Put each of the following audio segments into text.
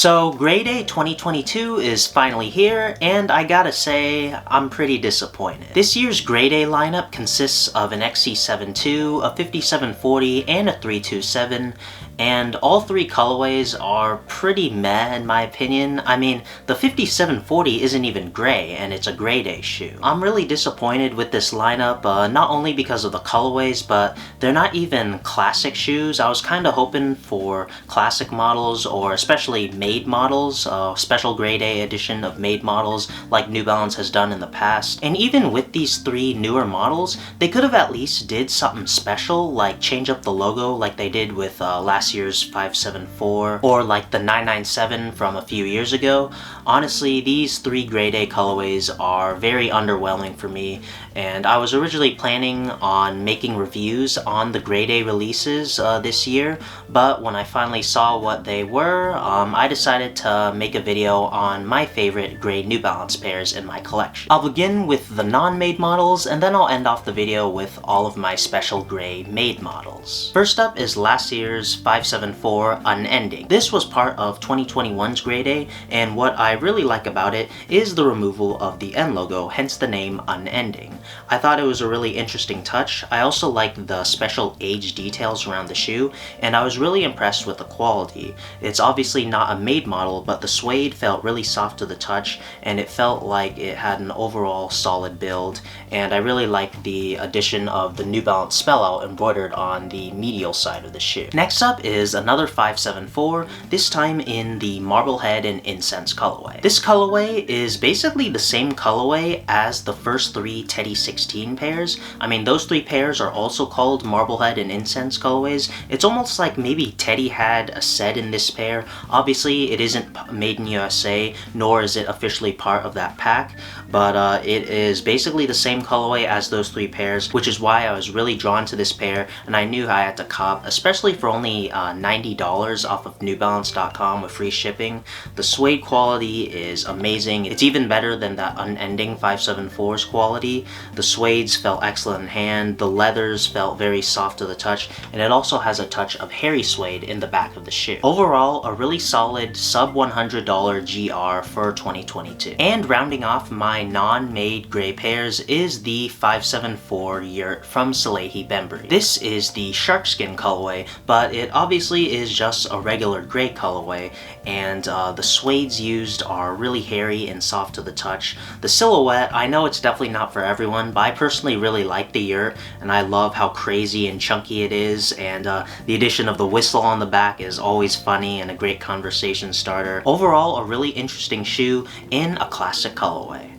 So Grade A 2022 is finally here, and I gotta say, I'm pretty disappointed. This year's Grade A lineup consists of an XC72, a 5740, and a 327, and all three colorways are pretty meh in my opinion. I mean, the 5740 isn't even gray, and it's a Grade A shoe. I'm really disappointed with this lineup, not only because of the colorways, but they're not even classic shoes. I was kinda hoping for classic models, or especially made models, special Grade A edition of made models like New Balance has done in the past. And even with these three newer models, they could have at least did something special, like change up the logo like they did with last year's 574, or like the 997 from a few years ago. Honestly, these three Grade A colorways are very underwhelming for me, and I was originally planning on making reviews on the Grade A releases this year, but when I finally saw what they were, I decided to make a video on my favorite gray New Balance pairs in my collection. I'll begin with the non-made models, and then I'll end off the video with all of my special gray made models. First up is last year's 574 Unending. This was part of 2021's Grade A, and what I really like about it is the removal of the N logo, hence the name Unending. I thought it was a really interesting touch. I also liked the special age details around the shoe, and I was really impressed with the quality. It's obviously not a made model, but the suede felt really soft to the touch, and it felt like it had an overall solid build, and I really liked the addition of the New Balance spellout embroidered on the medial side of the shoe. Next up is another 574, this time in the Marblehead and Incense colorway. This colorway is basically the same colorway as the first three Teddy 16 pairs. I mean, those three pairs are also called Marblehead and Incense colorways. It's almost like maybe Teddy had a set in this pair. Obviously, it isn't made in USA, nor is it officially part of that pack, but it is basically the same colorway as those three pairs, which is why I was really drawn to this pair, and I knew I had to cop, especially for only $90 off of NewBalance.com with free shipping. The suede quality is amazing. It's even better than that Unending 574's quality. The suedes felt excellent in hand, the leathers felt very soft to the touch, and it also has a touch of hairy suede in the back of the shoe. Overall, a really solid sub $100 GR for 2022. And rounding off my non-made gray pairs is the 574 Yurt from Salehi Bembury. This is the sharkskin colorway, but it obviously is just a regular gray colorway, and the suedes used are really hairy and soft to the touch. The silhouette, I know it's definitely not for everyone, but I personally really like the Yurt, and I love how crazy and chunky it is, and the addition of the whistle on the back is always funny and a great conversation starter. Overall, a really interesting shoe in a classic colorway.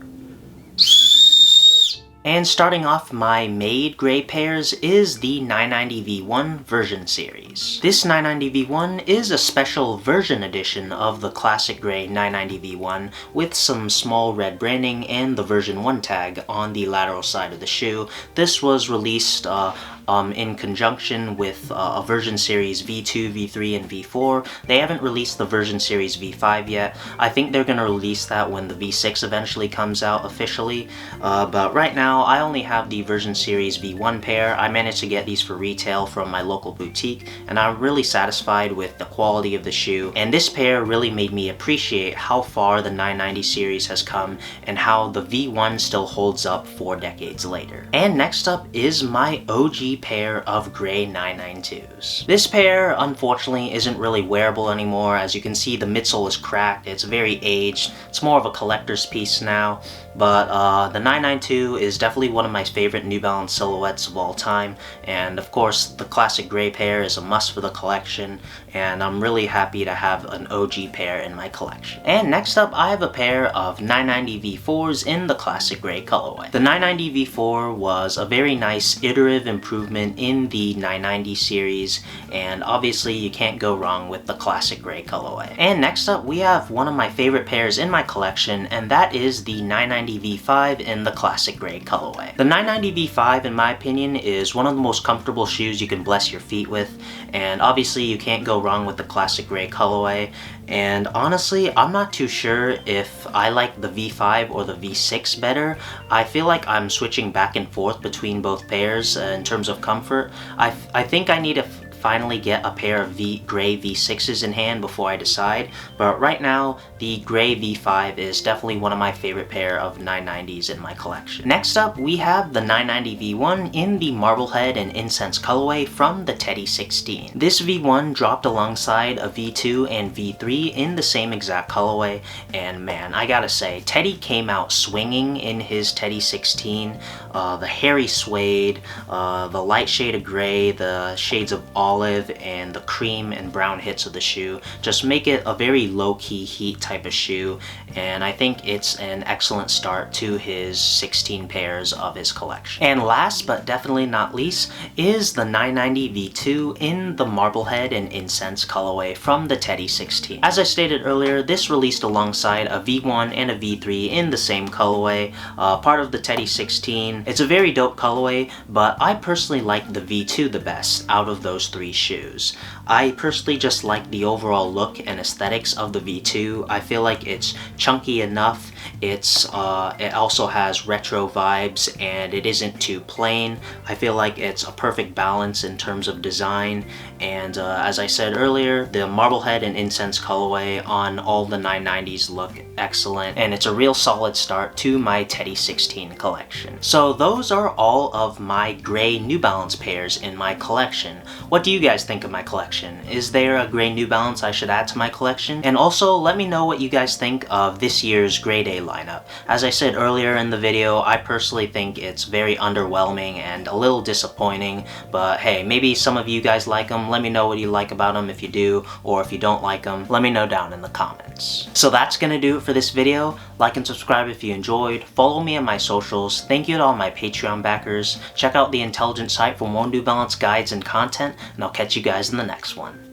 And starting off my made gray pairs is the 990V1 version series. This 990V1 is a special version edition of the classic gray 990V1 with some small red branding and the version 1 tag on the lateral side of the shoe. This was released in conjunction with a version series V2, V3, and V4. They haven't released the version series V5 yet. I think they're going to release that when the V6 eventually comes out officially, but right now I only have the version series V1 pair. I managed to get these for retail from my local boutique, and I'm really satisfied with the quality of the shoe, and this pair really made me appreciate how far the 990 series has come and how the V1 still holds up 4 decades later. And next up is my OG pair of gray 992s. This pair unfortunately isn't really wearable anymore. As you can see, the midsole is cracked, it's very aged, it's more of a collector's piece now, but the 992 is definitely one of my favorite New Balance silhouettes of all time, and of course the classic gray pair is a must for the collection, and I'm really happy to have an OG pair in my collection. And next up, I have a pair of 990 V4s in the classic gray colorway. The 990 V4 was a very nice iterative improvement in the 990 series, and obviously you can't go wrong with the classic gray colorway. And next up, we have one of my favorite pairs in my collection, and that is the 990 V5 in the classic gray colorway. The 990 V5, in my opinion, is one of the most comfortable shoes you can bless your feet with, and obviously you can't go wrong with the classic gray colorway. And honestly, I'm not too sure if I like the V5 or the V6 better. I feel like I'm switching back and forth between both pairs in terms of comfort. I think I need to finally get a pair of gray V6s in hand before I decide, but right now the gray V5 is definitely one of my favorite pair of 990s in my collection. Next up, we have the 990 V1 in the Marblehead and Incense colorway from the Teddy 16. This V1 dropped alongside a V2 and V3 in the same exact colorway, and man, I gotta say, Teddy came out swinging in his Teddy 16. The hairy suede, the light shade of gray, the shades of olive, and the cream and brown hits of the shoe just make it a very low-key heat type of shoe, and I think it's an excellent start to his 16 pairs of his collection. And last but definitely not least is the 990 V2 in the Marblehead and Incense colorway from the Teddy 16. As I stated earlier, this released alongside a V1 and a V3 in the same colorway, part of the Teddy 16. It's a very dope colorway, but I personally like the V2 the best out of those three shoes. I personally just like the overall look and aesthetics of the V2. I feel like it's chunky enough, it also has retro vibes, and it isn't too plain. I feel like it's a perfect balance in terms of design, and as I said earlier, the Marblehead and Incense colorway on all the 990s look excellent, and it's a real solid start to my Teddy 16 collection. So those are all of my gray New Balance pairs in my collection. What do you guys think of my collection? Is there a gray New Balance I should add to my collection? And also let me know what you guys think of this year's Grade A lineup. As I said earlier in the video, I personally think it's very underwhelming and a little disappointing, but hey, maybe some of you guys like them. Let me know what you like about them if you do, or if you don't like them, let me know down in the comments. So that's gonna do it for this video. Like and subscribe if you enjoyed. Follow me on my socials. Thank you to all my Patreon backers. Check out the Intelligent site for more New Balance guides and content, and I'll catch you guys in the next one.